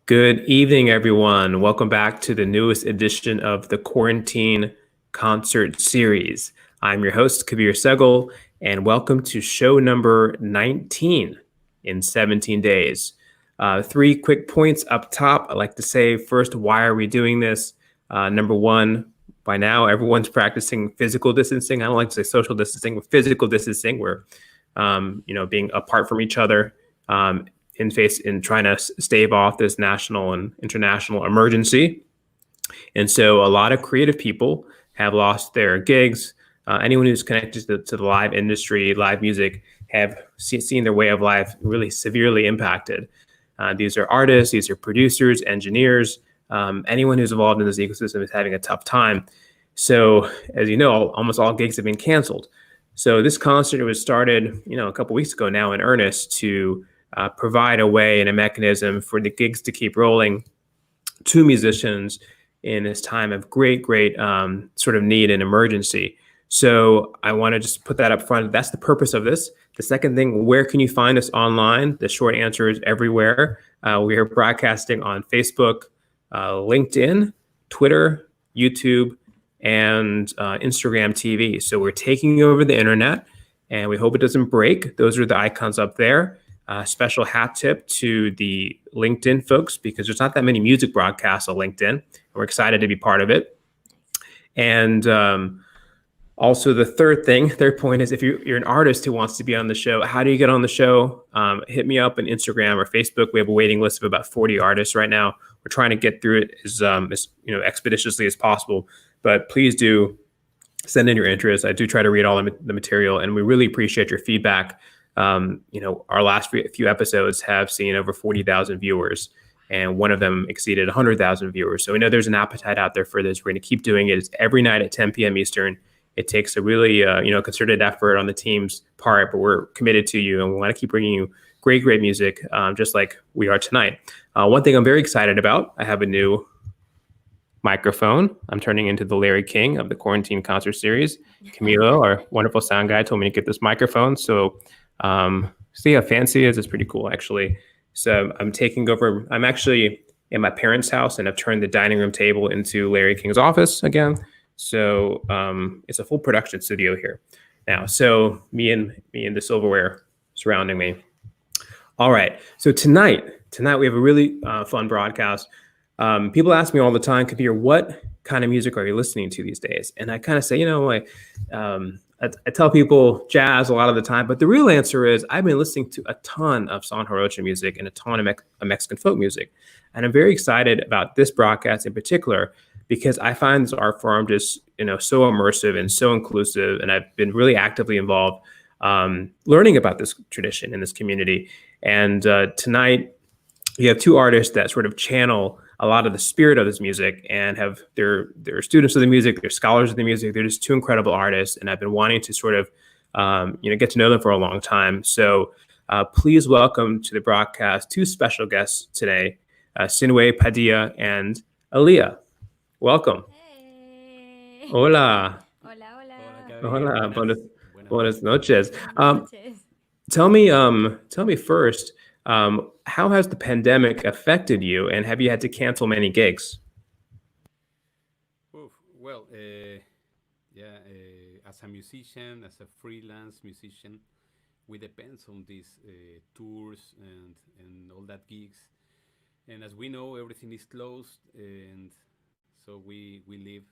Good evening, everyone. Welcome back to the newest edition of the Quarantine Concert Series. I'm your host, Kabir Segal, and welcome to show number 19 in 17 days. Three quick points up top. I'd like to say first, why are we doing this? Number one, by now, everyone's practicing physical distancing. I don't like to say social distancing, but physical distancing. We're, being apart from each other. In trying to stave off this national and international emergency. And so a lot of creative people have lost their gigs. Anyone who's connected to the live industry, live music, have seen their way of life really severely impacted. These are artists, these are producers, engineers. Anyone who's involved in this ecosystem is having a tough time. So, as you know, almost all gigs have been canceled. So this concert was started, a couple weeks ago now in earnest to provide a way and a mechanism for the gigs to keep rolling to musicians in this time of great sort of need and emergency. So I want to just put that up front. That's the purpose of this. The second thing, where can you find us online? The short answer is everywhere. We are broadcasting on Facebook, LinkedIn, Twitter, YouTube, and Instagram TV. So we're taking over the internet, and we hope it doesn't break. Those are the icons up there. Special hat tip to the LinkedIn folks, because there's not that many music broadcasts on LinkedIn. We're excited to be part of it. And also the third point is, if you're an artist who wants to be on the show, how do you get on the show? Hit me up on Instagram or Facebook. We have a waiting list of about 40 artists right now. We're trying to get through it as expeditiously as possible. But please do send in your interest. I do try to read all the material, and we really appreciate your feedback. Our last few episodes have seen over 40,000 viewers, and one of them exceeded 100,000 viewers. So we know there's an appetite out there for this. We're going to keep doing it. It's every night at 10 p.m. Eastern. It takes a really, concerted effort on the team's part, but we're committed to you, and we want to keep bringing you great music, just like we are tonight. One thing I'm very excited about, I have a new microphone. I'm turning into the Larry King of the Quarantine Concert Series. Camilo, our wonderful sound guy, told me to get this microphone. So see how fancy it is? It's pretty cool, actually. So I'm taking over. I'm actually in my parents' house, and I've turned the dining room table into Larry King's office again. So it's a full production studio here now. So me and the silverware surrounding me. All right. So tonight we have a really fun broadcast. People ask me all the time, Kabir, what kind of music are you listening to these days? And I kind of say, I tell people jazz a lot of the time, but the real answer is I've been listening to a ton of Son Jarocho music and a ton of Mexican folk music. And I'm very excited about this broadcast in particular, because I find this art form just, so immersive and so inclusive. And I've been really actively involved learning about this tradition in this community. And tonight, you have two artists that sort of channel a lot of the spirit of this music, and they're students of the music, they're scholars of the music. They're just two incredible artists, and I've been wanting to sort of get to know them for a long time. So please welcome to the broadcast two special guests today, Sinuhé Padilla and Alea. Welcome. Hey. Hola. Hola. Hola. Buenas noches. Buenas noches. Tell me first, how has the pandemic affected you, and have you had to cancel many gigs? Well, as a musician, as a freelance musician, we depend on these tours and all that gigs. And as we know, everything is closed, and so we live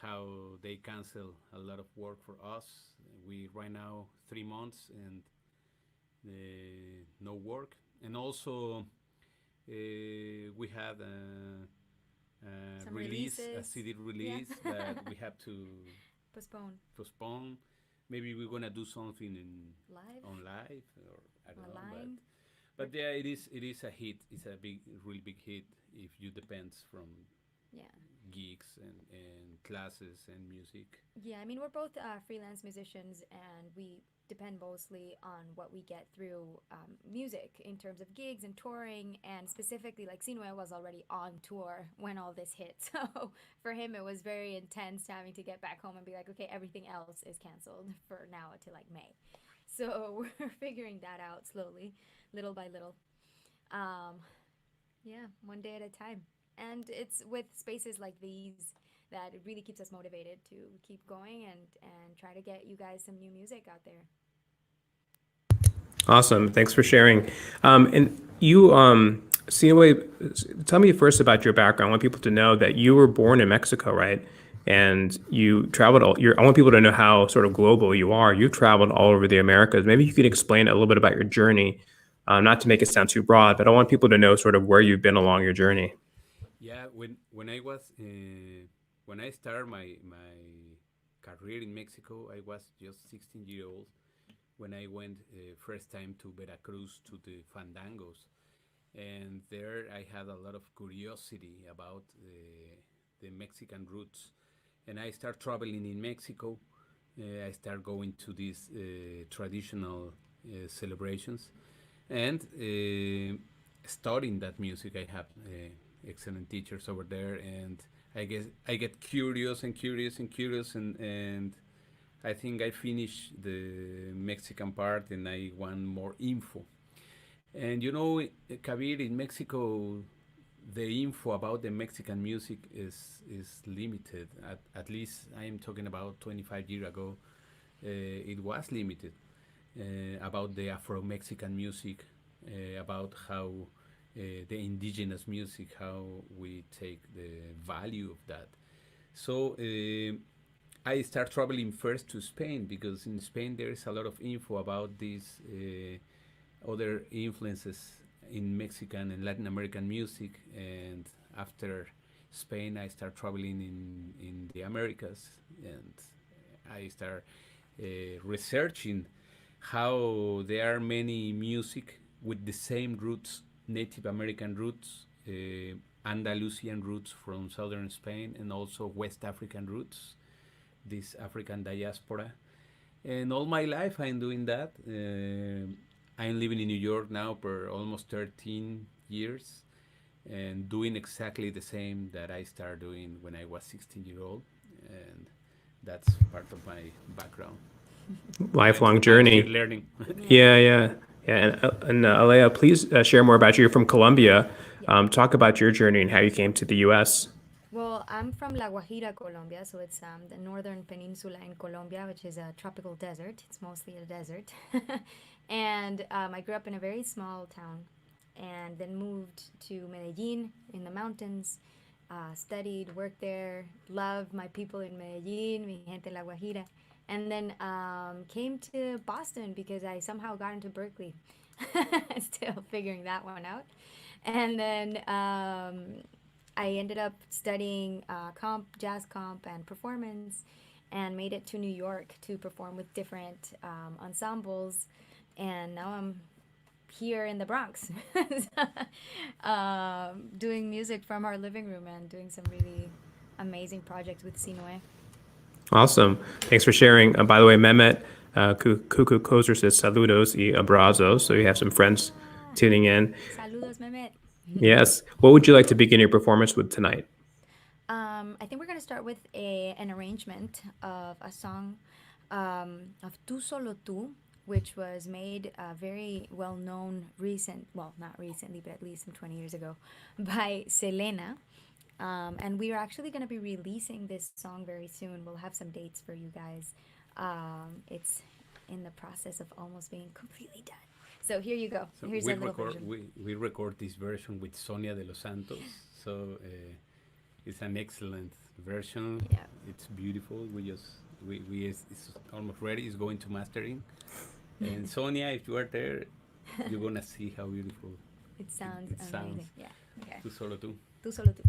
how they cancel a lot of work for us. We right now 3 months and no work, and also we had a Some release, a releases. CD release that we have to Postpone. Maybe we're gonna do something Live. on live, or I don't know, Online. but yeah, it is a hit. It's a really big hit if you depends from Yeah. gigs and classes and music. Yeah, I mean, we're both freelance musicians, and we depend mostly on what we get through music in terms of gigs and touring. And specifically, like Sinuhé was already on tour when all this hit. So for him, it was very intense having to get back home and be like, okay, everything else is canceled for now until like May. So we're figuring that out slowly, little by little. Um, Yeah, one day at a time. And it's with spaces like these that it really keeps us motivated to keep going and try to get you guys some new music out there. Awesome. Thanks for sharing. And you, Sinuhé, tell me first about your background. I want people to know that you were born in Mexico, right? And you traveled I want people to know how sort of global you are. You've traveled all over the Americas. Maybe you could explain a little bit about your journey, not to make it sound too broad, but I want people to know sort of where you've been along your journey. Yeah, when I started my career in Mexico, I was just 16 years old when I went first time to Veracruz to the fandangos, and there I had a lot of curiosity about the Mexican roots, and I start traveling in Mexico. I start going to these traditional celebrations, and studying that music. I have excellent teachers over there, and I get curious and curious and curious, and I think I finished the Mexican part, and I want more info. And you know, Kabir, in Mexico, the info about the Mexican music is limited. At least I am talking about 25 years ago. It was limited about the Afro Mexican music, about how the indigenous music, how we take the value of that. So I start traveling first to Spain because in Spain there is a lot of info about these other influences in Mexican and Latin American music. And after Spain, I start traveling in the Americas, and I start researching how there are many music with the same roots, Native American roots, Andalusian roots from southern Spain, and also West African roots, this African diaspora. And all my life I'm doing that. I'm living in New York now for almost 13 years and doing exactly the same that I started doing when I was 16 years old. And that's part of my background. Lifelong I'm still journey. learning. Yeah. Yeah, yeah, yeah. And Alea, please share more about you. You're from Colombia. Yeah. Talk about your journey and how you came to the U.S. Well, I'm from La Guajira, Colombia, so it's the northern peninsula in Colombia, which is a tropical desert. It's mostly a desert. And I grew up in a very small town and then moved to Medellin in the mountains, studied, worked there, loved my people in Medellin, mi gente La Guajira, and then came to Boston because I somehow got into Berkeley. Still figuring that one out. And then I ended up studying jazz comp, and performance, and made it to New York to perform with different ensembles. And now I'm here in the Bronx, doing music from our living room and doing some really amazing projects with Sinuhé. Awesome. Thanks for sharing. By the way, Mehmet Kuku Kozer says saludos y abrazos. So you have some friends Ah, tuning in. saludos, Mehmet. Yes. What would you like to begin your performance with tonight? I think we're going to start with an arrangement of a song of Tu Solo Tu, which was made very well known well, not recently, but at least some 20 years ago, by Selena. And we are actually going to be releasing this song very soon. We'll have some dates for you guys. It's in the process of almost being completely done. So here you go. So Here's a little version. we record this version with Sonia de los Santos. So it's an excellent version. Yeah. It's beautiful. It's almost ready. It's going to mastering. And Sonia, if you are there, you're gonna see how beautiful It sounds it sounds. amazing. Yeah. Okay. Tu solo tú. Tu solo tu.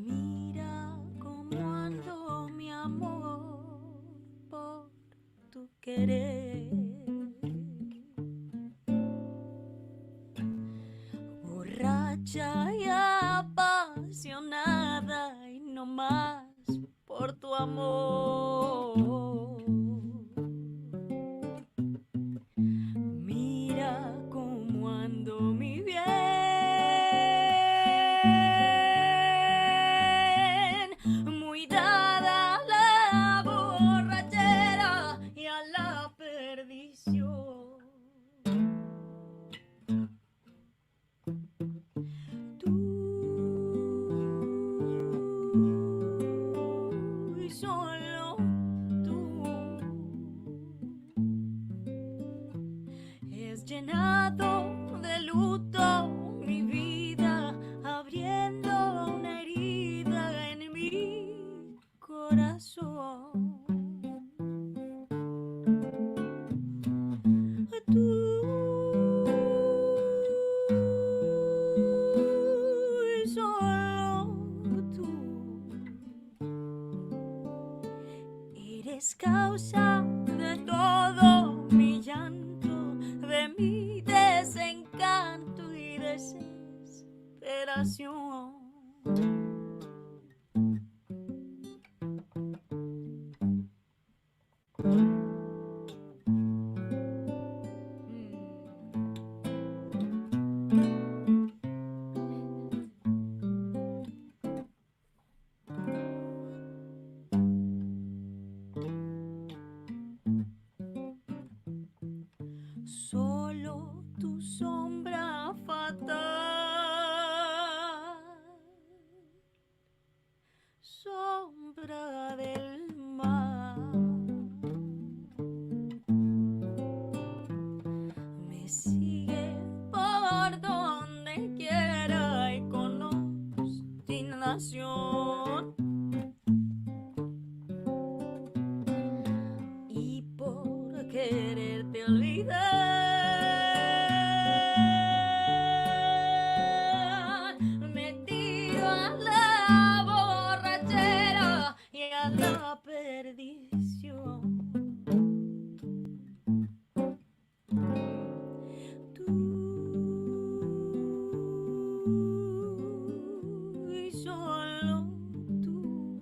Mira cómo ando mi amor por tu querer, borracha y apasionada y no más por tu amor. Mira Has llenado de luto mi vida, abriendo una herida en mi corazón. Tú y solo tú eres causa de todo mi llanto, de mi desencanto y desesperación. Solo tu sombra fatal, sombra del mar, me sigue por donde quiera y con obstinación. Y por quererte olvidar, me tiro a la borrachera y a la perdición. Tú y solo tú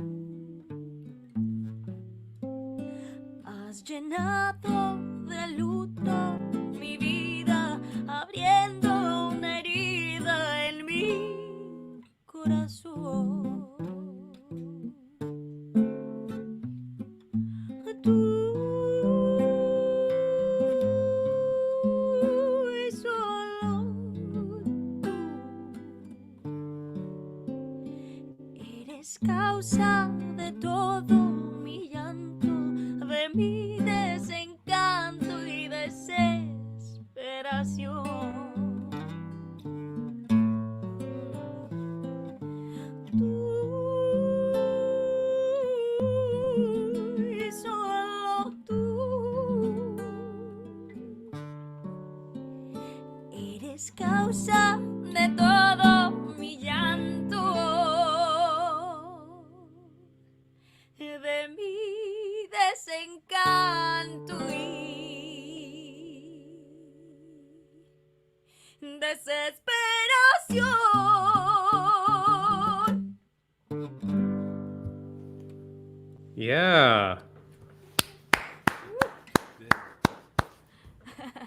has llenado de luto mi vida, abriendo una herida en mi corazón. Tú y solo tú eres causa de todo mi llanto, de mi desencanto y desesperación. Tú y solo tú eres causa de todo mi llanto, de mi desencanto y desesperación. Yeah.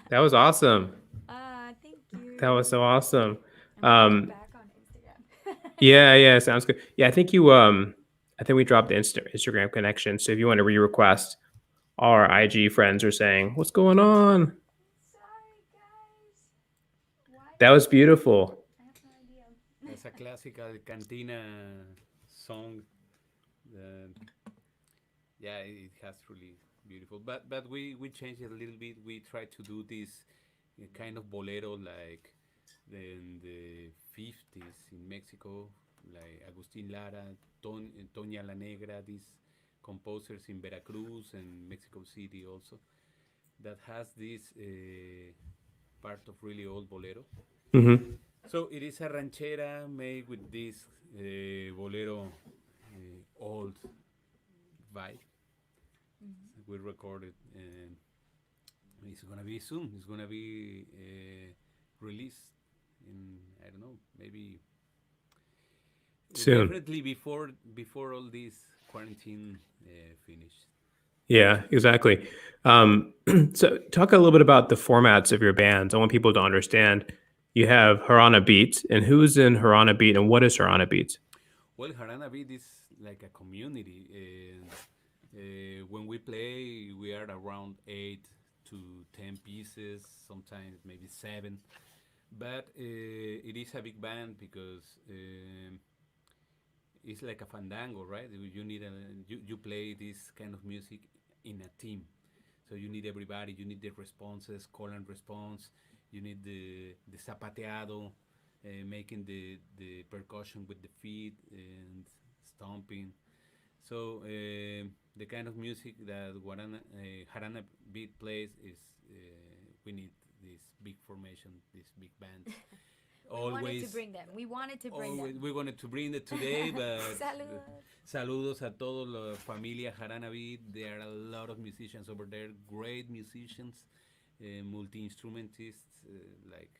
That was awesome. Thank you. That was so awesome. I'm back on Instagram. Yeah, sounds good. Yeah, I think we dropped the Instagram connection. So if you want to re-request, all our IG friends are saying, "What's going on?" Sorry, guys. Why? That was beautiful. I have no idea. It's a classical cantina song. That, yeah, it has really beautiful. But we changed it a little bit. We tried to do this kind of bolero like in the 50s in Mexico, like Agustin Lara, Toña La Negra, these composers in Veracruz and Mexico City also, that has this part of really old bolero. Mm-hmm. So it is a ranchera made with this bolero old vibe. We recorded and it's gonna be soon. It's gonna be released in, I don't know, maybe Soon. definitely before all this quarantine finished. Yeah, exactly. So talk a little bit about the formats of your bands. I want people to understand. You have Harana Beat, and who's in Harana Beat, and what is Harana Beat? Well, Harana Beat is like a community, and when we play, we are around 8 to 10 pieces, sometimes maybe 7. But it is a big band because it's like a fandango, right? You need you play this kind of music in a team. So you need everybody. You need the responses, call and response. You need the zapateado, making the percussion with the feet and stomping. So the kind of music that Harana beat plays is we need this big formation, these big bands. We wanted to Always, bring them. We wanted to bring always, them. we wanted to bring it today, but Saludos. saludos a todos la familia Harana beat. There are a lot of musicians over there, great musicians, multi instrumentists, like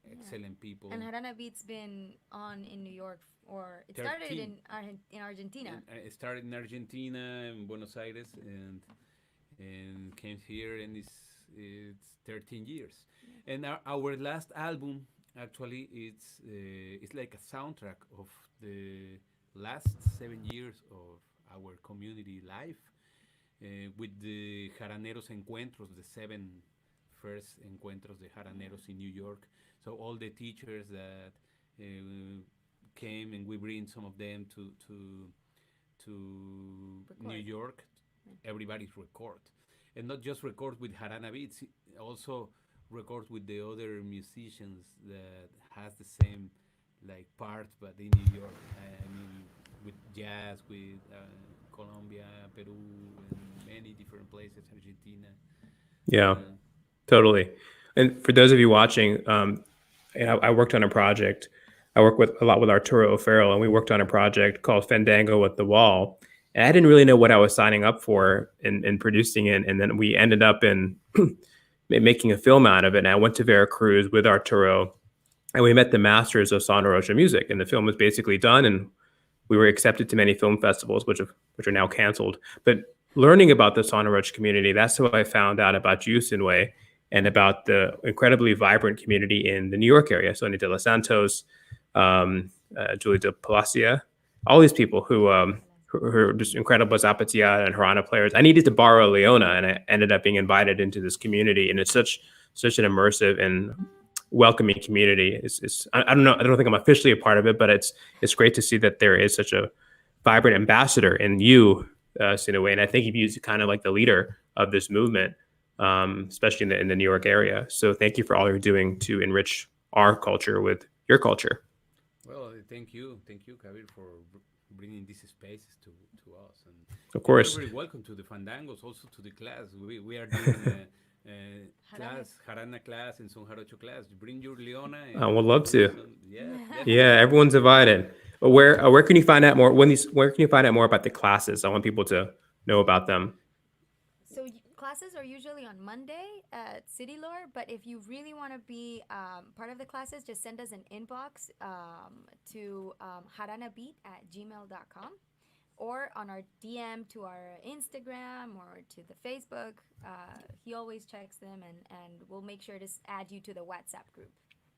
Yeah. excellent people. And Harana Beat's been on in New York, or it started 13 in Argentina. It started in Argentina, in Buenos Aires, and came here, and it's 13 years. And our last album, actually, it's like a soundtrack of the last 7 years of our community life, with the Jaraneros Encuentros, the seven first encuentros de Jaraneros in New York. So all the teachers that came, and we bring some of them to New Record. York. Everybody's record, and not just record with Harana beats, also record with the other musicians that has the same like part, but in New York. I mean, with jazz, with Colombia, Peru, and many different places, Argentina. Yeah, Uh, totally. And for those of you watching, I worked on a project. I work with a lot with Arturo O'Farrell, and we worked on a project called Fandango at the Wall. And I didn't really know what I was signing up for in producing it. And then we ended up in making a film out of it. And I went to Veracruz with Arturo, and we met the masters of Son Rocha music. And the film was basically done, and we were accepted to many film festivals, which are now canceled. But learning about the Son Rocha community, that's how I found out about you, Sinuhé, and about the incredibly vibrant community in the New York area. Sonia de los Santos, Julie de Palacia, all these people who are just incredible Zapatia and Harana players. I needed to borrow Leona, and I ended up being invited into this community. And it's such an immersive and welcoming community. I don't know. I don't think I'm officially a part of it, but it's great to see that there is such a vibrant ambassador in you, Sinuhé. And I think of you as kind of like the leader of this movement, especially in the New York area. So thank you for all you're doing to enrich our culture with your culture. well, thank you, Kabir, for bringing these spaces to us, Of and you're course. very welcome to the Fandangos, also to the class. We are doing a class, Jarana class, and Son Jarocho class. Bring your Leona, I and would love do to. some, yeah, Yeah, definitely. everyone's invited. Where can you find out more? Where can you find out more about the classes? I want people to know about them. So classes are usually on Monday at City Lore, but if you really want to be part of the classes, just send us an inbox to haranabeat@gmail.com, or on our DM to our Instagram or to the Facebook. He always checks them, and we'll make sure to add you to the WhatsApp group.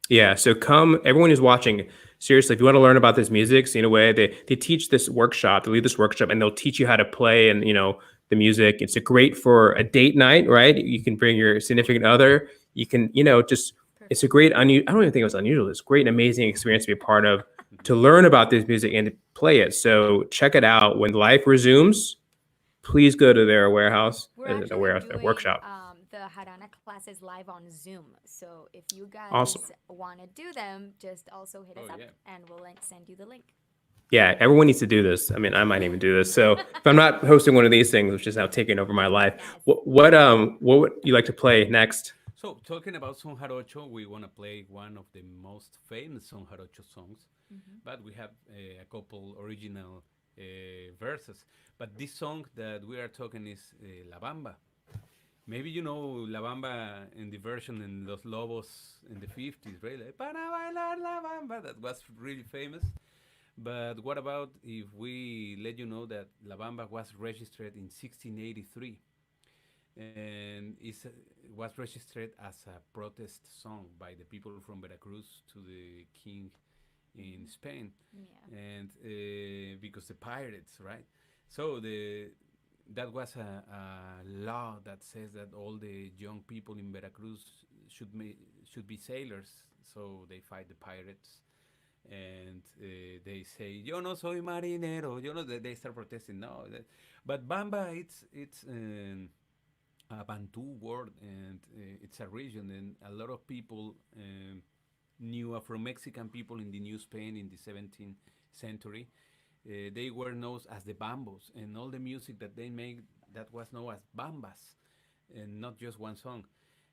Yeah, so come, everyone who's watching, seriously, if you want to learn about this music, in a way, they teach this workshop, they lead this workshop, and they'll teach you how to play and, the music. It's a great for a date night, right? You can bring your significant other. You can, just, it's a Perfect. great, I don't even think it was unusual. It's a great and amazing experience to be a part of, to learn about this music and to play it. So check it out. When life resumes, please go to their warehouse, We're their actually warehouse, their doing workshop. the Harana classes live on Zoom. So if you Awesome. guys want to do them, just also hit us Oh up yeah. and we'll send you the link. Yeah, everyone needs to do this. I mean, I might even do this. So if I'm not hosting one of these things, which is now taking over my life, Yes. what would you like to play next? So talking about Son Jarocho, we want to play one of the most famous Son Jarocho songs, but we have a couple original verses. But this song that we are talking is La Bamba. Maybe you know La Bamba in the version in Los Lobos in the 50s, right? Like, para bailar la bamba. That was really famous. But what about if we let you know that La Bamba was registered in 1683, and was registered as a protest song by the people from Veracruz to the king in Spain, Yeah. and because the pirates, right? So that was a law that says that all the young people in Veracruz should be sailors. So they fight the pirates, and they say, "Yo no soy marinero." They start protesting. No, but Bamba, it's a Bantu word, and it's a region, and a lot of people knew Afro-Mexican people in the New Spain in the 17th century. They were known as the Bambos, and all the music that they made that was known as bambas, and not just one song.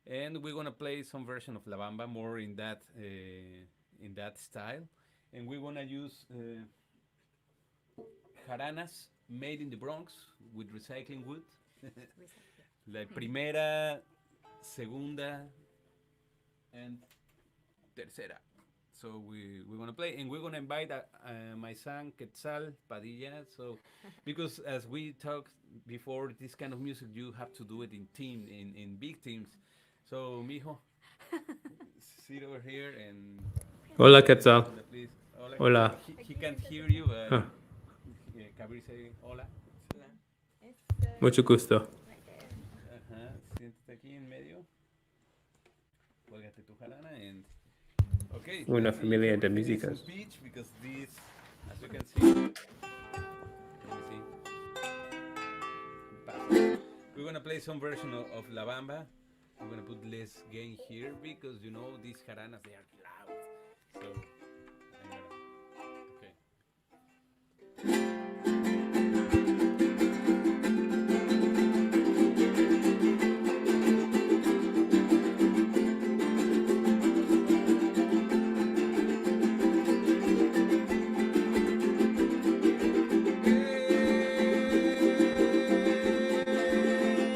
And we're gonna play some version of La Bamba more in that style, and we're gonna use jaranas made in the Bronx with recycling wood. La primera, segunda, and tercera. So we're gonna play, and we're gonna invite my son Quetzal Padilla. So because as we talked before, this kind of music you have to do it in team, in big teams. So mijo, sit over here and Hola, Quetzal. please. Hola. Hola. He can't hear you. Huh. Kabir say hola. Mucho gusto. Ajá. Siéntate aquí en medio. Cuélgate tu jarana and. Okay. Una let's see. familia de We're doing músicas. some pitch because this, as you can see, let me see. We're gonna play some version of La Bamba. We're gonna put less gain here because you know these jaranas they are loud. So I'm gonna, okay.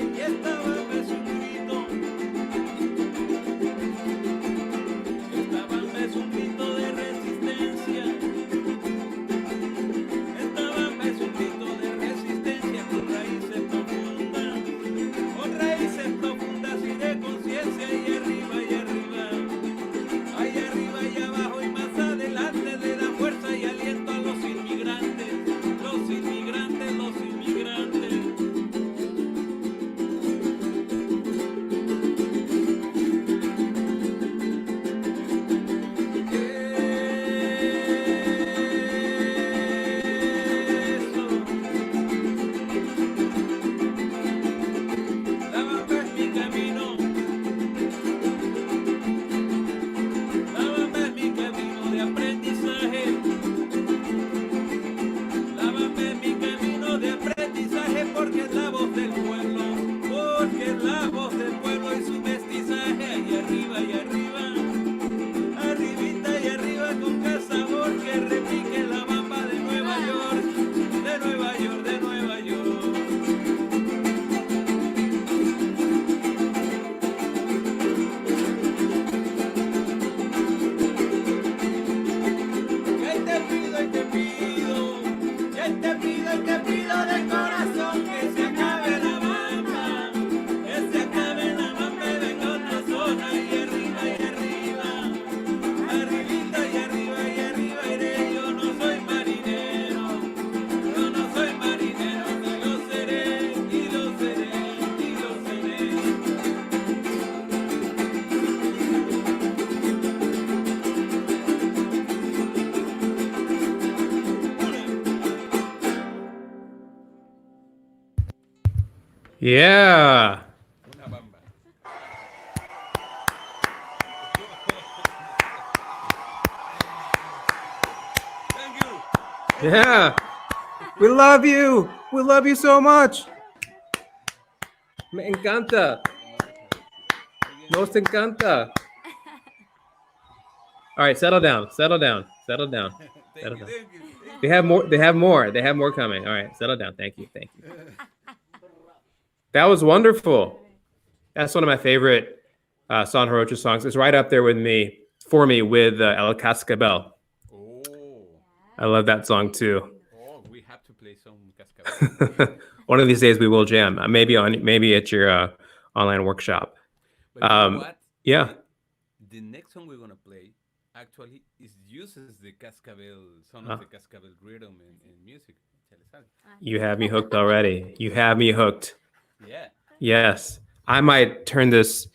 Y esta bamba es un grito. Esta bamba es un grito de resistencia. Esta bamba es un grito de resistencia con raíces profundas y de conciencia y arriba y arriba. Ahí arriba y abajo y más adelante le da fuerza y aliento a los inmigrantes, los inmigrantes, los inmigrantes. Eso. La bamba es mi camino. La bamba es mi camino de aprendizaje. La bamba es mi camino de aprendizaje porque es la voz del pueblo. Porque es la voz del pueblo y su mestizaje. Ahí arriba y arriba. Arribita y arriba con cada sabor que repique la bamba de Nueva York. De Nueva York, de Nueva York. Y te pido, y te pido, y te pido, y te pido de corazón que se acabe la bamba, que se acabe la bamba y venga otra zona y arriba, arribita y arriba iré. Yo no soy marinero, yo no soy marinero, y lo seré, y lo seré, y lo seré. Yeah. Una bamba. Thank you. Yeah. We love you. We love you so much. Me encanta. Nos encanta. All right, settle down. Settle down. Settle down. Settle down. Thank you. They have more. They have more. They have more coming. All right, settle down. Thank you. Thank you. That was wonderful. That's one of my favorite Son Jarocho songs. It's right up there with me, for me, with El Cascabel. Oh, I love that song too. we have to play some cascabel. One of these days we will jam. Maybe at your online workshop. But you know what? Yeah. The next song we're gonna play actually uses the cascabel, some of the cascabel rhythm in music. You have me hooked already. You have me hooked. Yeah. Yes. I might turn this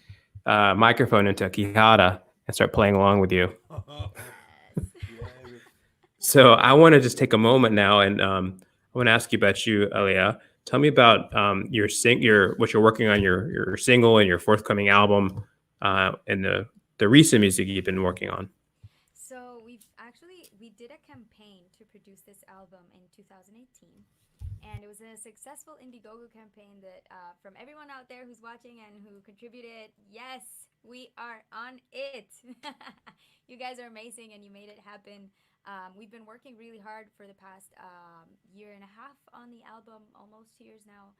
microphone into a quijada and start playing along with you. So I want to just take a moment now and I want to ask you about you, Alea. Tell me about your what you're working on, your single and your forthcoming album, and the recent music you've been working on. So we did a campaign to produce this album in 2018, and it was a successful Indiegogo campaign that from everyone out there who's watching and who contributed. Yes, we are on it. You guys are amazing, and you made it happen. We've been working really hard for the past year and a half on the album, almost 2 years now.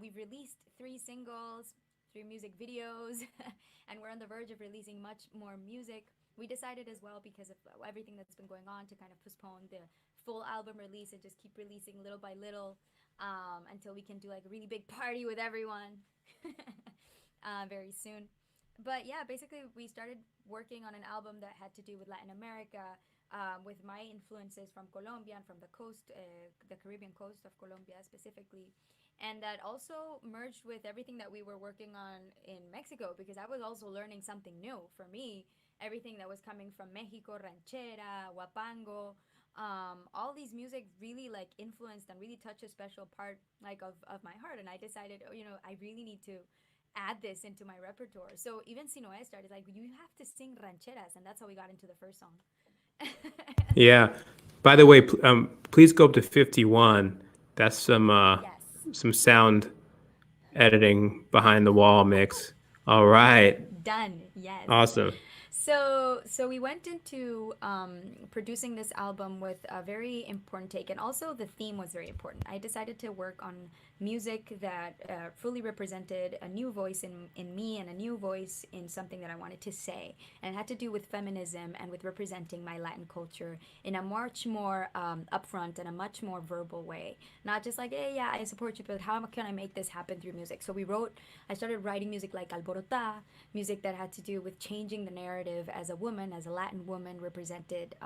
We've released 3 singles, 3 music videos, and we're on the verge of releasing much more music. We decided as well, because of everything that's been going on, to kind of postpone the full album release and just keep releasing little by little until we can do like a really big party with everyone very soon. But yeah, basically, we started working on an album that had to do with Latin America, with my influences from Colombia and from the coast, the Caribbean coast of Colombia specifically. And that also merged with everything that we were working on in Mexico, because I was also learning something new for me. Everything that was coming from Mexico, ranchera, huapango, all these music really like influenced and really touched a special part like of my heart. And I decided, oh, I really need to add this into my repertoire. So even Sinuhé started like, you have to sing rancheras, and that's how we got into the first song. Yeah. By the way, please go up to 51. That's Yes. some sound editing behind the wall mix. All right. Done. Yes. Awesome. So we went into producing this album with a very important take, and also the theme was very important. I decided to work on music that fully represented a new voice in me, and a new voice in something that I wanted to say, and it had to do with feminism and with representing my Latin culture in a much more upfront and a much more verbal way. Not just like, hey, yeah, I support you, but how can I make this happen through music? So I started writing music like Alborota, music that had to do with changing the narrative as a woman, as a Latin woman represented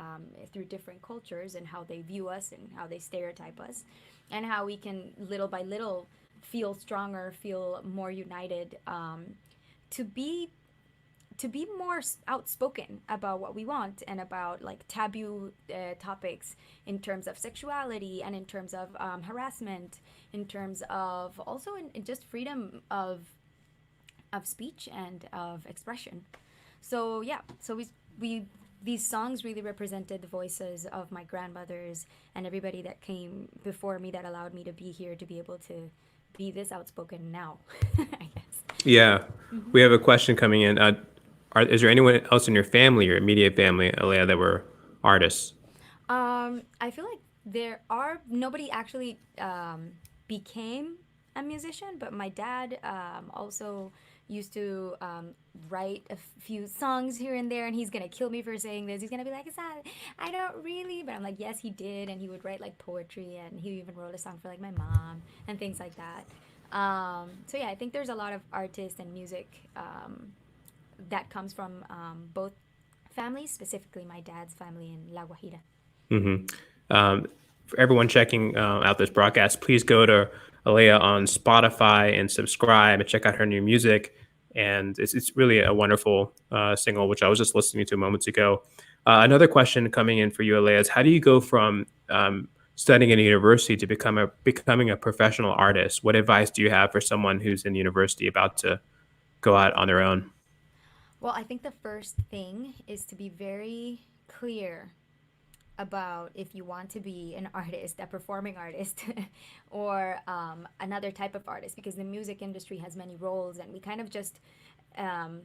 through different cultures, and how they view us and how they stereotype us, and how we can little by little feel stronger, feel more united, to be more outspoken about what we want, and about like taboo topics in terms of sexuality, and in terms of harassment, in terms of also in just freedom of speech and of expression. So yeah, so we these songs really represented the voices of my grandmothers and everybody that came before me, that allowed me to be here, to be able to be this outspoken now. I guess. Yeah. We have a question coming in. Is there anyone else in your family, your immediate family, Alea, that were artists? I feel like there are nobody actually became a musician, but my dad also used to write a few songs here and there, and he's gonna kill me for saying this. He's gonna be like, "It's not, I don't really," but I'm like, yes, he did, and he would write like poetry, and he even wrote a song for like my mom and things like that. So yeah, I think there's a lot of artists and music that comes from both families, specifically my dad's family in La Guajira. For everyone checking out this broadcast, please go to Alea on Spotify and subscribe and check out her new music. And it's really a wonderful single, which I was just listening to moments ago. Another question coming in for you, Alea, is how do you go from studying at a university to becoming a professional artist? What advice do you have for someone who's in university about to go out on their own? Well, I think the first thing is to be very clear about if you want to be an artist, a performing artist, or another type of artist, because the music industry has many roles, and we kind of just um,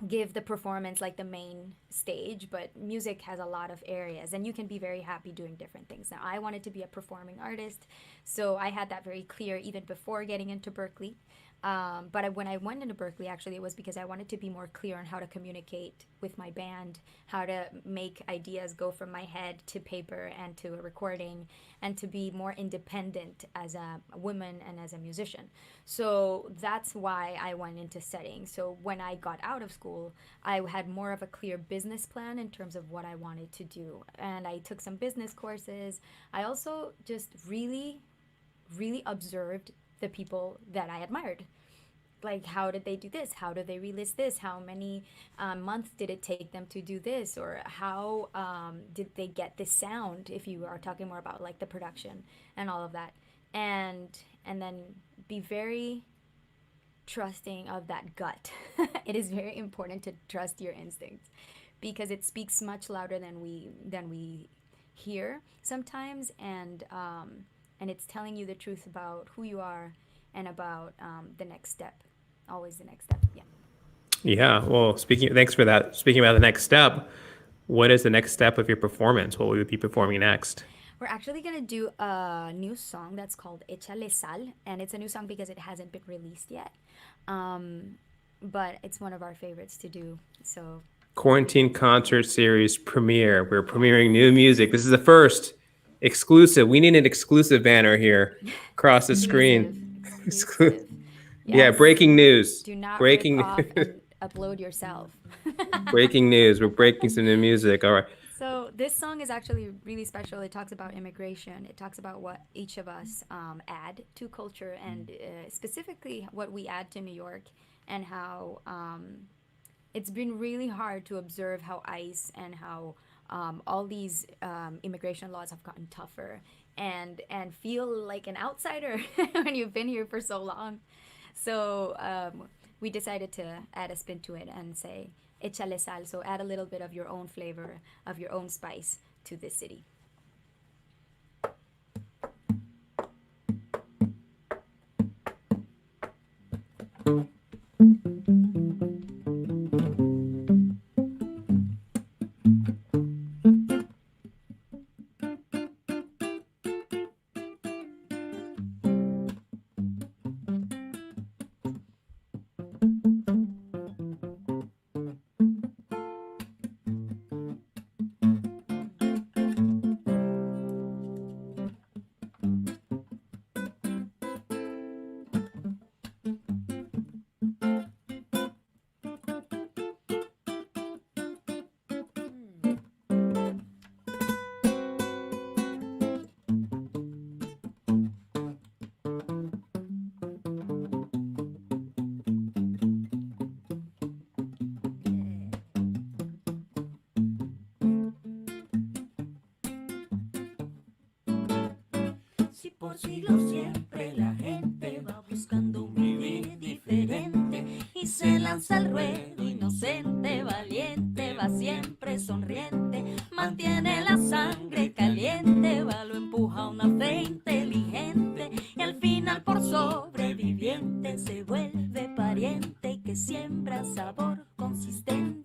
give the performance like the main stage, but music has a lot of areas, and you can be very happy doing different things. Now, I wanted to be a performing artist, so I had that very clear even before getting into Berkeley. But when I went into Berkeley, actually, it was because I wanted to be more clear on how to communicate with my band, how to make ideas go from my head to paper and to a recording, and to be more independent as a woman and as a musician. So that's why I went into studying. So when I got out of school, I had more of a clear business plan in terms of what I wanted to do. And I took some business courses. I also just really, really observed the people that I admired. Like, how did they do this? How did they release this? How many months did it take them to do this? Or how did they get this sound, if you are talking more about like the production and all of that? and then be very trusting of that gut. It is very important to trust your instincts because it speaks much louder than we hear sometimes, and it's telling you the truth about who you are and about the next step. Always the next step. Yeah. Yeah. Well, thanks for that. Speaking about the next step, what is the next step of your performance? What will you be performing next? We're actually gonna do a new song that's called Échale Sal, and it's a new song because it hasn't been released yet. Um, but it's one of our favorites to do. So Quarantine concert series premiere. We're premiering new music. This is the first exclusive. We need an exclusive banner here across the screen. Exclusive. Yeah, Yes. breaking news. Do not Breaking rip off news. and upload yourself. Breaking news. We're breaking some new music. All right. So this song is actually really special. It talks about immigration. It talks about what each of us add to culture, and specifically what we add to New York, and how it's been really hard to observe how ICE and how all these immigration laws have gotten tougher, and feel like an outsider when you've been here for so long. So we decided to add a spin to it and say échale sal. So add a little bit of your own flavor, of your own spice to this city. Si por siglos siempre la gente va buscando un vivir diferente y se lanza al ruedo inocente, valiente, va siempre sonriente, mantiene la sangre caliente, va, lo empuja a una fe inteligente y al final por sobreviviente se vuelve pariente que siembra sabor consistente.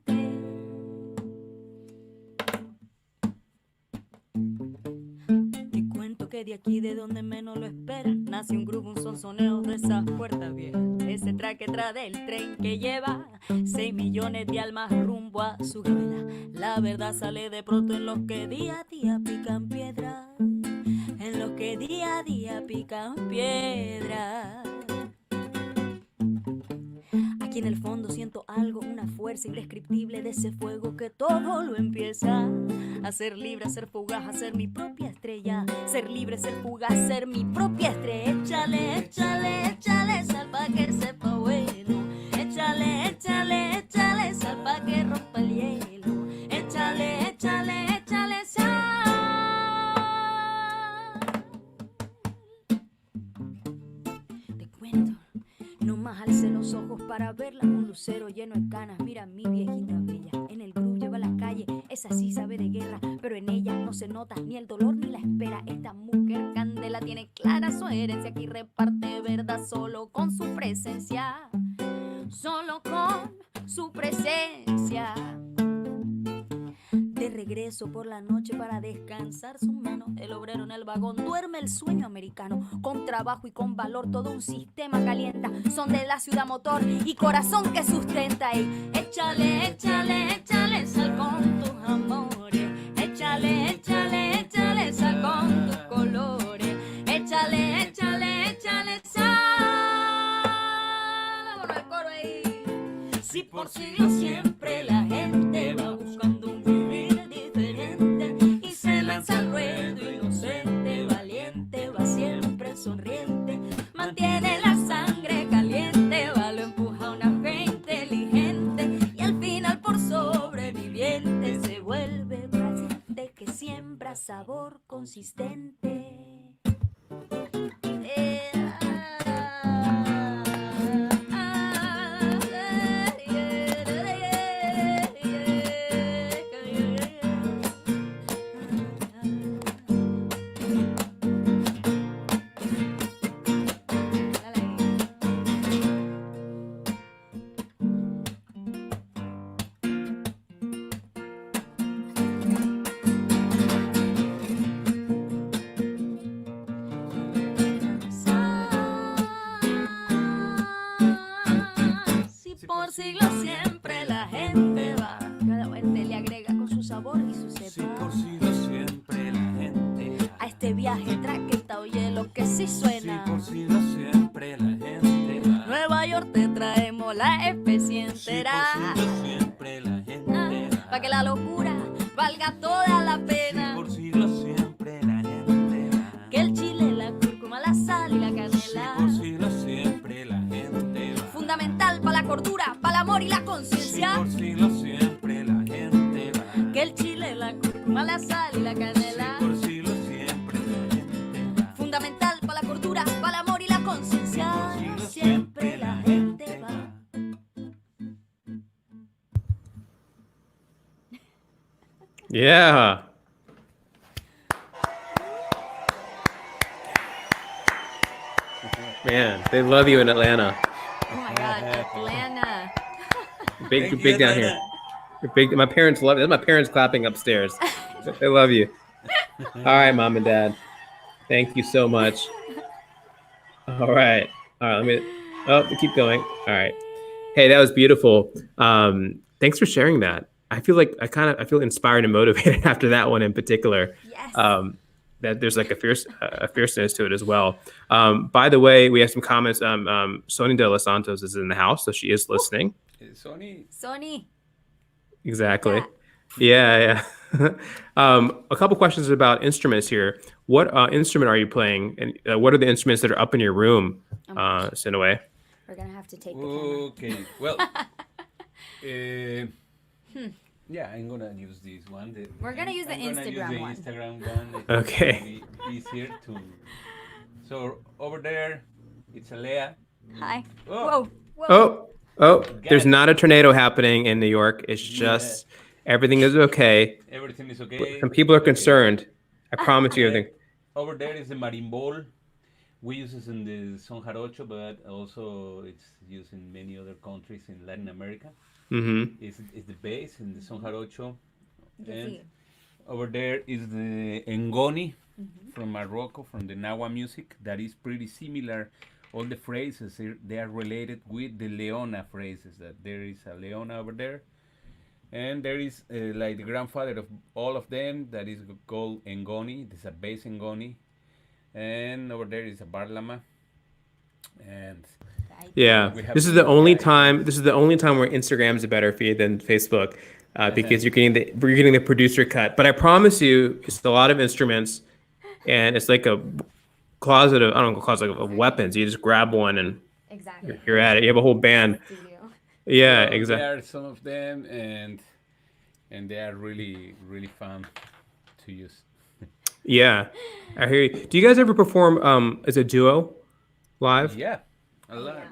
Que de aquí, de donde menos lo espera, nace un grupo, un sonsoneo de esa puerta vieja. Ese traque trae del tren que lleva 6 millones de almas rumbo a su gavela. La verdad sale de pronto en los que día a día pican piedra, en los que día a día pican piedra. Aquí en el fondo siento algo, una fuerza indescriptible de ese fuego que todo lo empieza a ser libre, a ser fugaz, a ser mi propia estrella. Ser libre, ser fugaz, ser mi propia estrella. Échale, échale, échale sal pa' que sepa bueno. Échale, échale, échale sal pa' que rompa el hielo. Échale, échale, échale sal. Te cuento. No más alce los ojos para verla, un lucero lleno de canas. Mira mi viejita bella, en el grupo lleva a la calle. Esa sí sabe de guerra, pero en ella no se nota ni el dolor ni la espera. Esta mujer candela tiene clara su herencia. Aquí reparte verdad solo con su presencia. Solo con su presencia. De regreso por la noche para descansar su mano, el obrero en el vagón duerme el sueño americano. Con trabajo y con valor todo un sistema calienta. Son de la ciudad motor y corazón que sustenta. Y échale, échale, échale sal con tus amores. Échale, échale, échale sal con tus colores. Échale, échale, échale sal. Vámonos al coro ahí. Si por siglos siempre la gente va buscando un vivir diferente y se lanza al ruedo inocente, valiente, va siempre sonriente, mantiene la sangre caliente, va, lo empuja a una fe inteligente y al final por sobreviviente se vuelve paciente que siembra sabor consistente. siglos siempre la gente va. Pa' que la locura valga toda la pena. Por siglos siempre la gente va. Que el chile, la cúrcuma, la sal y la canela. Por siglos siempre la gente va. Fundamental para la cordura, para el amor y la Sí, conciencia. por siglos siempre la gente va. Que el chile, la cúrcuma, la sal y la canela. Por siglos siempre la gente va. Fundamental para la cordura, para el amor y la conciencia. Por siglos Siempre la gente va. Yeah. Man, they love you in Atlanta. Oh my God, Atlanta. Big, Thank big you, down Atlanta. here. You're big. My parents love it. That's my parents clapping upstairs. They love you. All right, mom and dad. Thank you so much. All right. All right. Let me. Oh, keep going. All right. Hey, that was beautiful. Thanks for sharing that. I feel like I feel inspired and motivated after that one in particular. Yes. That there's like a fierceness to it as well. By the way, we have some comments. Sony de los Santos is in the house, so she is listening. Sony, Sony. Exactly. Yeah. A couple questions about instruments here. What instrument are you playing, and what are the instruments that are up in your room, Sinuhé? We're gonna have to take the camera. okay. Well, yeah, I'm gonna use this one. We're gonna use the I'm gonna Instagram one. use the Instagram one. It's Okay. gonna be easier to. So over there, it's Alea. Hi. Oh. Whoa. Oh, there's not a tornado happening in New York. It's just everything is okay. Everything is okay. Some people are concerned. I promise you everything. Over there is the marimbol. We use it in the son jarocho, but also it's used in many other countries in Latin America. Mm-hmm. It's the bass in the son jarocho. You can And see. over there is the engoni from Morocco, from the Nawa music, that is pretty similar. All the phrases, they are related with the Leona phrases, that there is a Leona over there. And there is like the grandfather of all of them, that is called engoni. There's a bass engoni. And over there is a barlama. And Yeah, We have this is to the only guide. time. This is the only time where Instagram's a better feed than Facebook, because you're getting the producer cut. But I promise you, it's a lot of instruments, and it's like a closet of of weapons. You just grab one and Exactly. you're at it. You have a whole band. Studio. Yeah, so exactly. there are some of them, and they are really, really fun to use. Yeah, I hear you. Do you guys ever perform as a duo live? Yeah, a lot.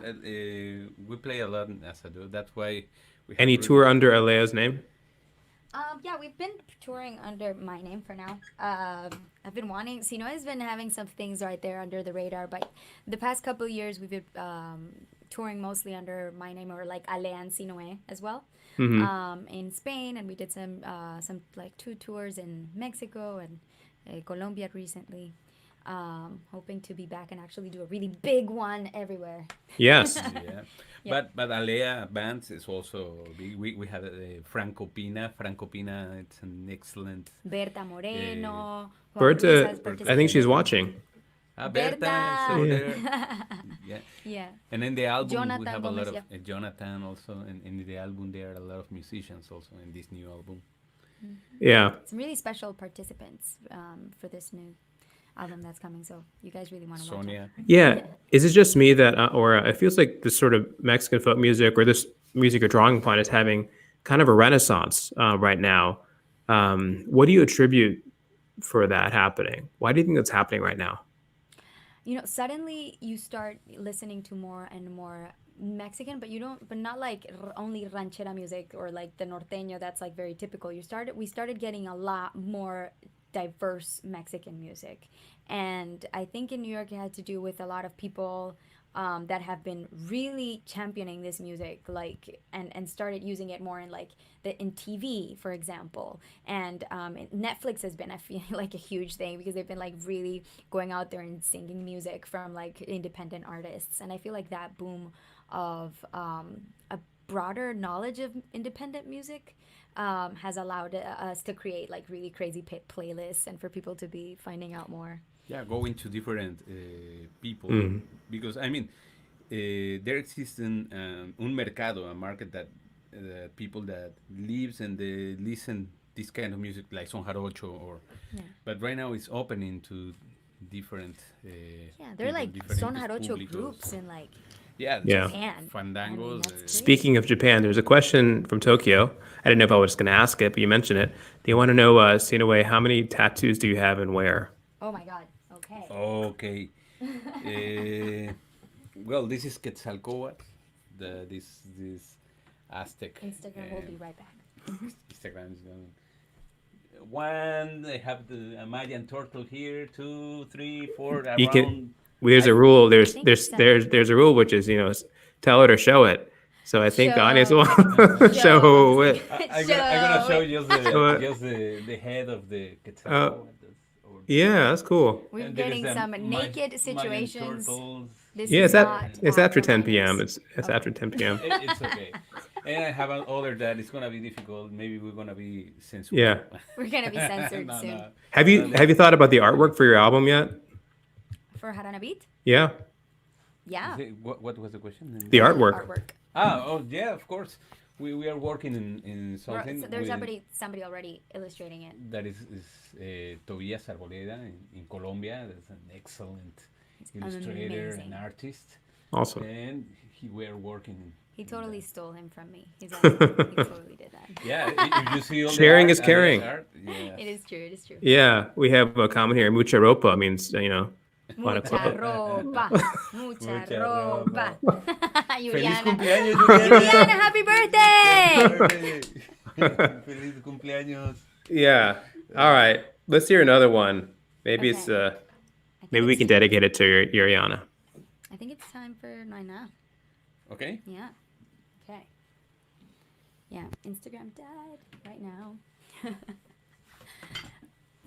We play a lot as a duo. That's why we have Any really- tour under Alea's name? Yeah, we've been touring under my name for now. I've been wanting. Sinuhé's been having some things right there under the radar, but the past couple of years we've been touring mostly under my name, or like Alea and Sinuhé as well. In Spain, and we did some like 2 tours in Mexico and Colombia recently. Hoping to be back and actually do a really big one everywhere. Yes. Yeah. Yeah. But Alea bands is also big. We have Franco Pina. Franco Pina, it's an excellent. Berta Moreno. Juan Berta, Luis has I think participated. she's watching. Berta is over Yeah. there. Yeah. Yeah. And in the album, we Jonathan have a lot Gomez, of Jonathan also. And in the album, there are a lot of musicians also in this new album. Yeah. Some really special participants for this new album that's coming. So you guys really want to watch it. Sonia. Yeah. Is it just me that, or it feels like this sort of Mexican folk music or this music you're drawing upon is having kind of a renaissance right now? What do you attribute for that happening? Why do you think that's happening right now? You know, suddenly you start listening to more and more Mexican, but but not like only ranchera music or like the norteño that's like very typical. We started getting a lot more diverse Mexican music, and I think in New York it had to do with a lot of people that have been really championing this music, like and started using it more in like in TV, for example, and Netflix has been, I feel like, a huge thing because they've been like really going out there and singing music from like independent artists, and I feel like that boom of a broader knowledge of independent music has allowed us to create like really crazy playlists and for people to be finding out more. Yeah, going to different people. Because, I mean, there exists un mercado, a market that people that lives and they listen this kind of music like son jarocho or. Yeah. But right now it's opening to different. Yeah, they're people, like different son jarocho públicos. groups in like Yeah. Yeah. Japan. Fandangos. that's great. Speaking of Japan, there's a question from Tokyo. I didn't know if I was going to ask it, but you mentioned it. They want to know, Sinuhé, how many tattoos do you have and where? Oh my god. Okay. Okay. Well, this is Quetzalcoatl. This Aztec. Instagram will be right back. Instagram is going. One, they have the a Mayan turtle here. 2, 3, 4. You Around. can. There's a rule. There's think there's so. there's a rule which is tell it or show it. So I think the audience will Show. show it. I'm gonna show just Show the head of the Quetzalcoatl. Or- Yeah, that's cool. We're and there is getting a some Mayan naked situations. turtles. This Yeah, is not it's after for 10 p.m. minors. It's after 10 p.m. It's okay. And I have another that it's gonna be difficult. Maybe we're gonna be censored. Yeah. We're gonna be censored No, soon. no. Have you thought about the artwork for your album yet? For Harana Beat? Yeah, Yeah. What was the question? the artwork. Artwork. Oh yeah, of course. We are working in something. So there's with- somebody already illustrating it. that is Tobias Arboleda in Colombia. That's an excellent illustrator and amazing. artist. Awesome. And we are working. He totally stole him from me. He totally did that. Yeah, if you see all the Sharing art is and the caring. art, yeah. It is true. It is true. Yeah, we have a comment here. Mucha ropa means lot of Mucha clothes. ropa. Mucha Mucha ropa. Feliz Juliana. cumpleaños, Juliana, happy birthday! Feliz cumpleaños. Yeah. All right. Let's hear another one. Maybe Okay. it's I think maybe we it's- can dedicate it to Yuriana. I think it's time for Naina. Okay. Yeah. Okay. Yeah. Instagram died right now.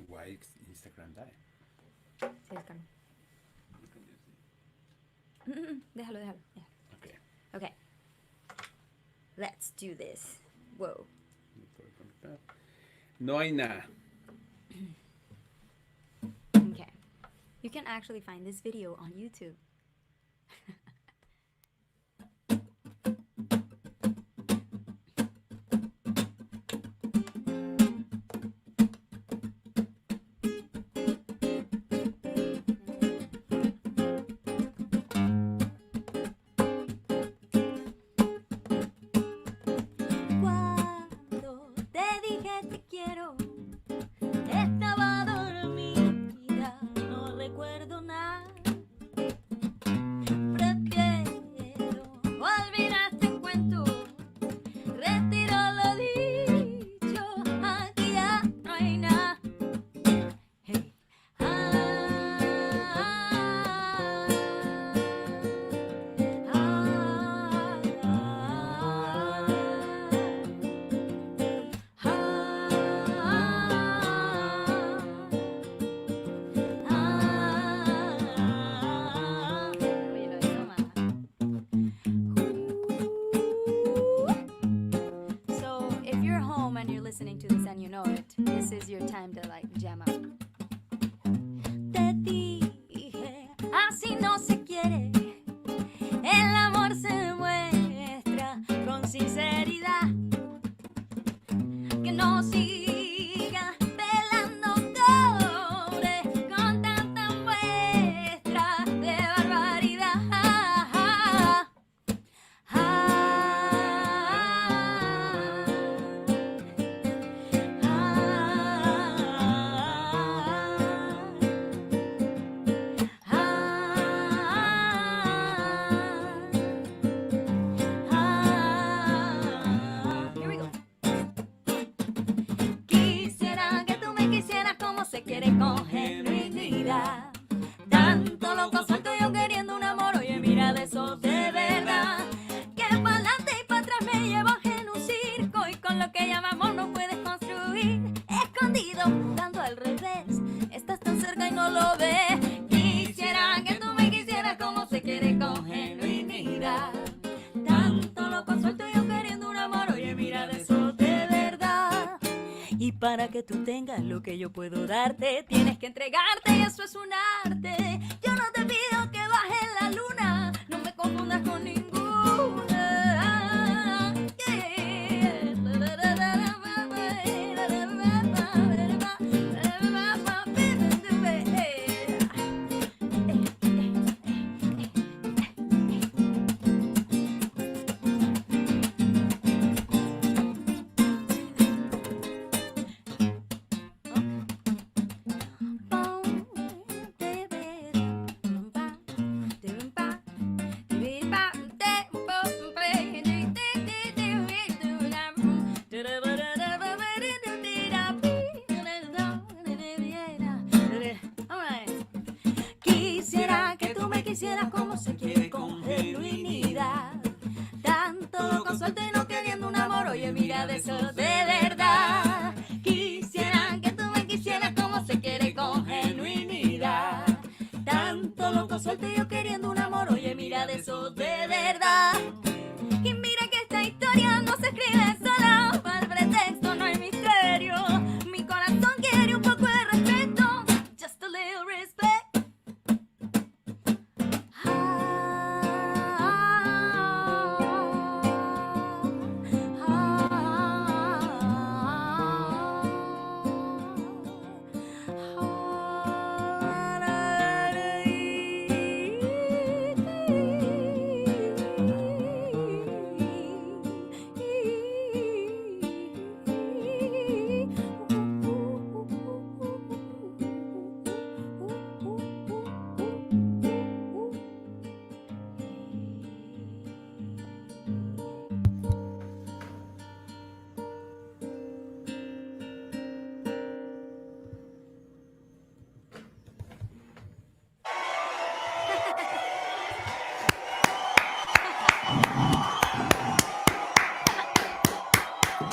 Why Instagram died? Sí, Oscar. Déjalo. Yeah. Okay. Okay. Let's do this. Whoa. No hay nada. Okay. You can actually find this video on YouTube. Cuando te dije te quiero, estaba dormida, no recuerdo nada. Prefiero olvidar este cuento, retiro lo dicho, aquí ya no hay nada. Hey. Oye, lo hizo mal. So, if you're home and you're listening to this and you know it, this is your time to like jam out. Te dije, así no se quiere. El amor se muestra con sinceridad. Que no siga pelando cobre con tanta muestra de barbaridad. Here we go. Quisiera que tú me quisieras como se quiere con genuinidad. Tanto loco suelto yo queriendo un amor, oye mira de eso de verdad. Que para adelante y para atrás me llevo en un circo y con lo que llamamos no puedes construir. Escondido, jugando al revés, estás tan cerca y no lo ves. Quisiera que tú me quisieras como se quiere con genuinidad. Tanto loco suelto yo queriendo un amor, oye mira de eso de verdad. Y para que tú tengas lo que yo puedo darte, tienes que entregarte y eso es un arte. Yo no te pido que bajes la luna, no me confundas con ninguna. Yeah. besos de verdad. Y mira que esta historia no se escribe sola, para el pretexto no hay misterio. Mi corazón quiere un poco de respeto, just a little respect.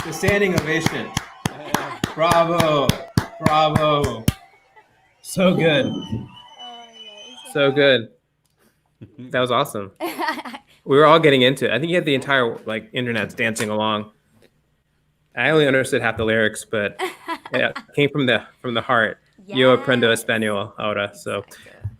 The standing ovation. Bravo. Bravo. So good. So good. That was awesome. We were all getting into it. I think you had the entire like internet's dancing along. I only understood half the lyrics, but it came from the heart. Yo aprendo español ahora. So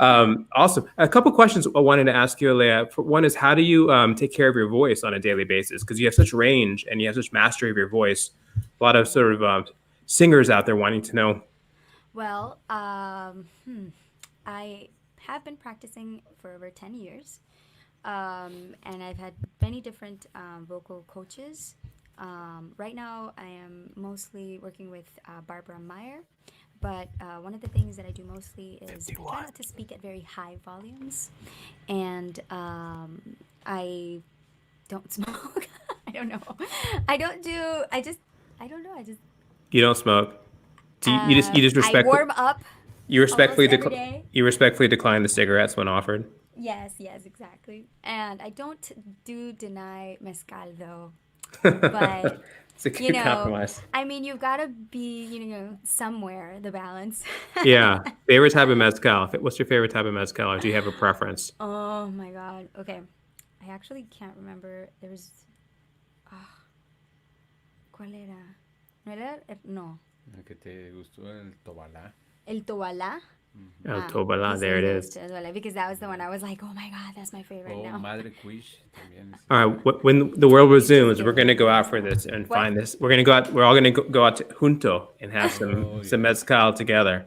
awesome. A couple questions I wanted to ask you, Alea. One is, how do you take care of your voice on a daily basis? Because you have such range and you have such mastery of your voice. A lot of sort of singers out there wanting to know. Well, I have been practicing for over 10 years, and I've had many different vocal coaches. Right now, I am mostly working with Barbara Meyer, but one of the things that I do mostly is I try not to speak at very high volumes, and I don't smoke. I don't know. I don't do. I don't know. You don't smoke. You just respect. I warm up. You respectfully almost every day. You respectfully decline the cigarettes when offered. Yes, exactly. And I don't deny mezcal though. But it's a good compromise. I mean, you've got to be, somewhere the balance. Yeah. Favorite type of mezcal? What's your favorite type of mezcal? Or do you have a preference? Oh my God. Okay. I actually can't remember. There was. ¿Cuál era? ¿No era? No. El que te gustó, el Tobalá. El Tobalá. El Tobalá, there it is. Because that was the one I was like, oh my God, that's my favorite now. Madre Quiche también. All right, when the world resumes, we're going to go out for this and find this. We're going to go out. We're all going to go out to Junto and have some mezcal together.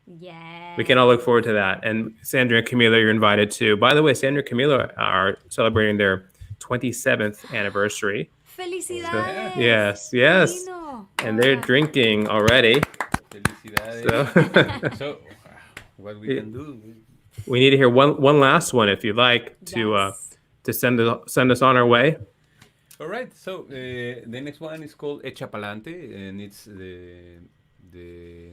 Yeah. We can all look forward to that. And Sandra and Camila, you're invited too. By the way, Sandra and Camila are celebrating their 27th anniversary. Felicidades. So, yes. And they're drinking already. Felicidades. So, what we can do? We need to hear one last one, if you'd like, to send us on our way. All right. So the next one is called Echa Palante, and it's the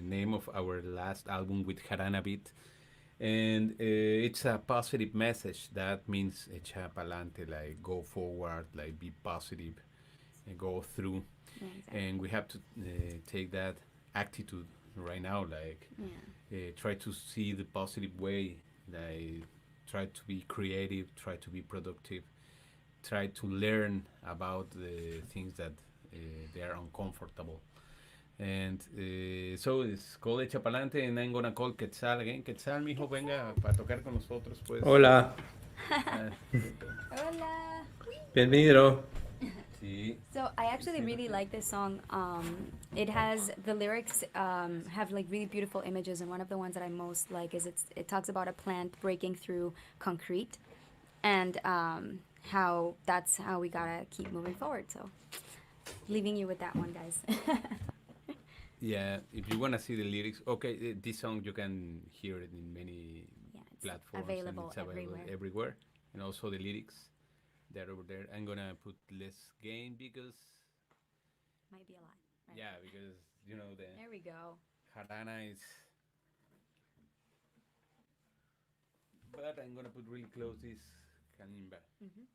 name of our last album with Jarana Beat, and it's a positive message. That means Echa Palante, like go forward, like be positive, and go through. Yeah, exactly. And we have to take that attitude right now, like try to see the positive way, like try to be creative, try to be productive, try to learn about the things that they are uncomfortable. And so it's called Echa Palante, and I'm gonna call Quetzal again. Quetzal, mijo, venga para tocar con nosotros, pues. Hola. Hola. Bienvenido. So I actually really like this song. It has the lyrics have like really beautiful images, and one of the ones that I most like is it talks about a plant breaking through concrete, and how that's how we gotta keep moving forward. So leaving you with that one, guys. Yeah, if you wanna see the lyrics, okay, this song you can hear it in many platforms. Available everywhere, and also the lyrics. They're over there. I'm gonna put less gain because might be a lot. Right? Yeah, because there we go. Jarana is, but I'm gonna put really close this canimba. Mm-hmm.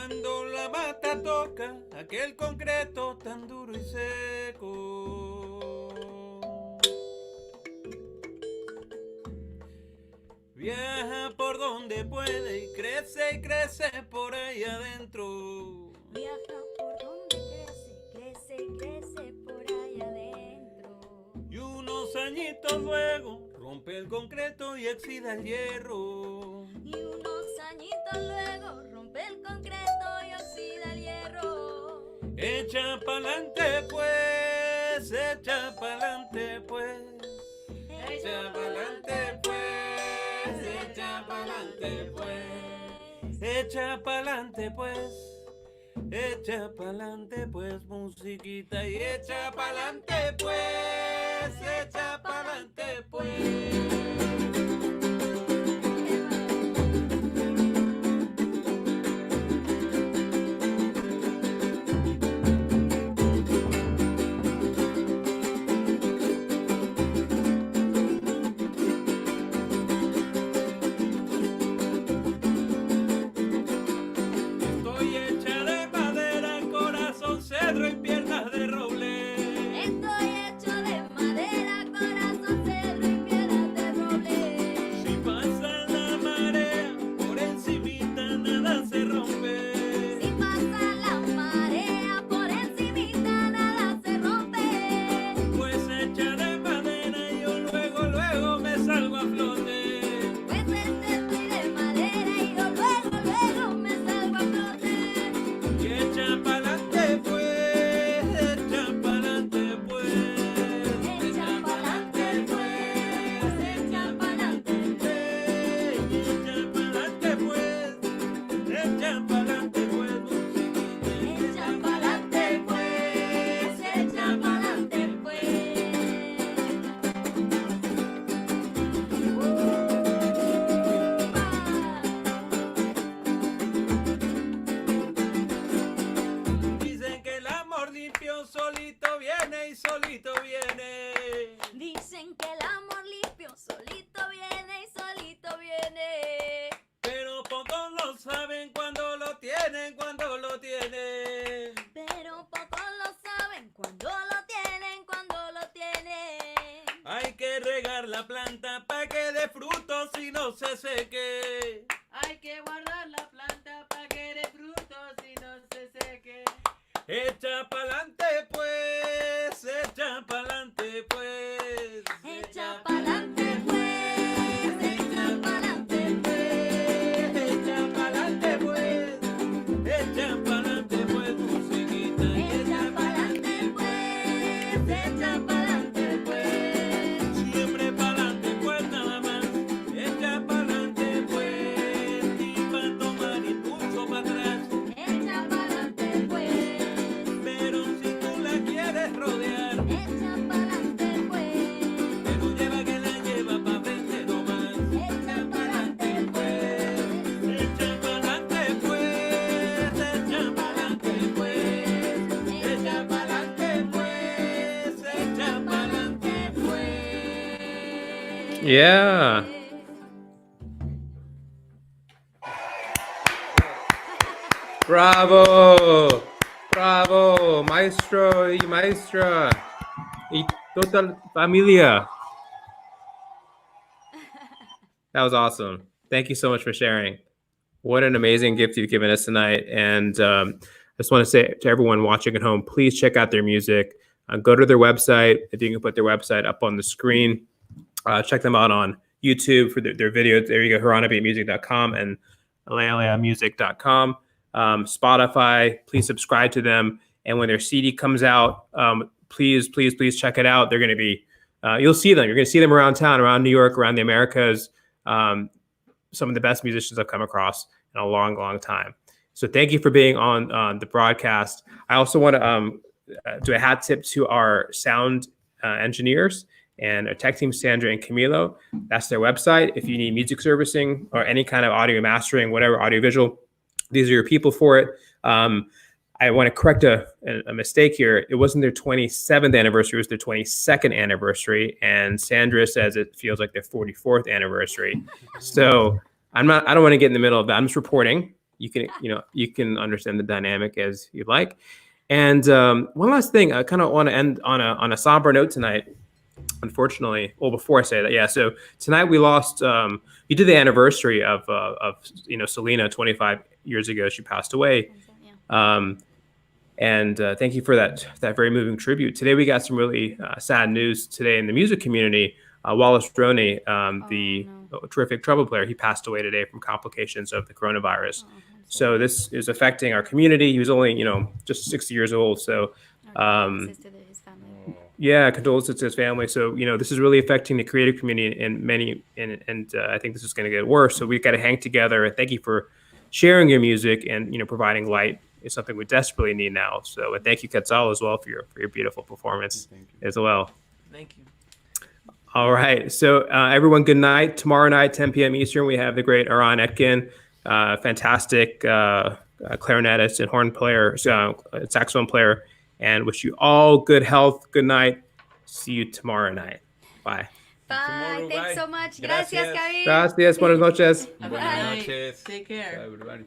Cuando la mata toca aquel concreto tan duro y seco. Viaja por donde puede y crece por ahí adentro. Viaja por donde crece y crece por ahí adentro. Y unos añitos luego rompe el concreto y oxida el hierro. Y unos añitos luego rompe el concreto y oxida el hierro. Echa pa'lante pues, echa pa'lante pues. Echa pa'lante pues, echa pa'lante pues. Echa pa'lante pues, echa pa'lante pues, musiquita y echa pa'lante pues, echa pa'lante pues. Estoy hecha de madera, corazón, cedro y piernas de roble. Estoy hecho de madera, corazón, cedro y piedras de roble. Si pasa la marea, por encimita nada se rompe. Si pasa la marea, por encimita nada se rompe. Pues hecha de madera yo luego me salgo a flote. Pues estoy de madera y yo luego me salgo a flote. Y echa pa'lante pues, echa pa'lante pues. Echa pa'lante pues, echa pa'lante pues. Echa pa'lante pues, echa pa'lante pues, musiquita. Echa pa'lante pues, echa pa'lante pues. Dicen que el amor limpio solito viene y solito viene. Dicen que el amor limpio solito viene y solito viene. Pero pocos lo saben cuando lo tienen, cuando lo tienen. Pero pocos lo saben cuando lo tienen, cuando lo tienen. Hay que regar la planta para que dé frutos y no se seque. Hay que guardar la planta para que dé frutos y no se seque. Echa pa'lante pues, echa pa'lante pues. Echa pa'lante pues, echa pa'lante pues. Echa pa'lante pues, echa pa'lante pues, musiquita. Echa pa'lante pues, echa pa'lante pues. Siempre pa'lante pues nada más. Echa pa'lante pues, y pa' tomar impulso para atrás. Echa pa'lante pues, Pero si tú la quieres rodear, echa pa'lante pues. pero lleva que la lleva pa' frente nomás. Echa pa'lante pues. Echa pa'lante pues, echa pa'lante pues. Echa pa'lante pues, echa pa'lante pues. Yeah. Bravo. Bravo. Maestro y maestra. Y toda familia. That was awesome. Thank you so much for sharing. What an amazing gift you've given us tonight. And I just want to say to everyone watching at home, please check out their music. Go to their website. If you can put their website up on the screen, check them out on YouTube for their videos. There you go, haranabeatmusic.com and alealeamusic.com. Spotify, please subscribe to them. And when their CD comes out, please check it out. They're going to be, you'll see them. You're going to see them around town, around New York, around the Americas. Some of the best musicians I've come across in a long, long time. So thank you for being on the broadcast. I also want to do a hat tip to our sound engineers and our tech team, Sandra and Camilo. That's their website. If you need music servicing or any kind of audio mastering, whatever, audiovisual, these are your people for it. I want to correct a mistake here. It wasn't their 27th anniversary. It was their 22nd anniversary. And Sandra says it feels like their 44th anniversary. So I don't want to get in the middle of that. I'm just reporting you can understand the dynamic as you like. And one last thing, I kind of want to end on a somber note tonight. Unfortunately, well, before I say that, yeah. So tonight we lost. We did the anniversary of Selena 25 years ago. She passed away. And thank you for that very moving tribute. Today we got some really sad news today in the music community. Wallace Droney, the terrific trumpet player, he passed away today from complications of the coronavirus. So this is affecting our community. He was only, just 60 years old. So Condolences to his family. yeah, condolences to his family. So this is really affecting the creative community and I think this is going to get worse. So we've got to hang together. Thank you for sharing your music and providing light is something we desperately need now. So thank you, Quetzal, as well for your beautiful performance as well. Thank you. All right. So everyone, good night. Tomorrow night, 10 p.m. Eastern, we have the great Aran Etkin, fantastic clarinetist and horn player, saxophone player, and wish you all good health. Good night. See you tomorrow night. Bye. Bye. Thanks bye. so much. Gracias. Gracias, Kabir. Gracias. Buenas noches. Have a good Buenas night. noches. Take care. Bye, everybody.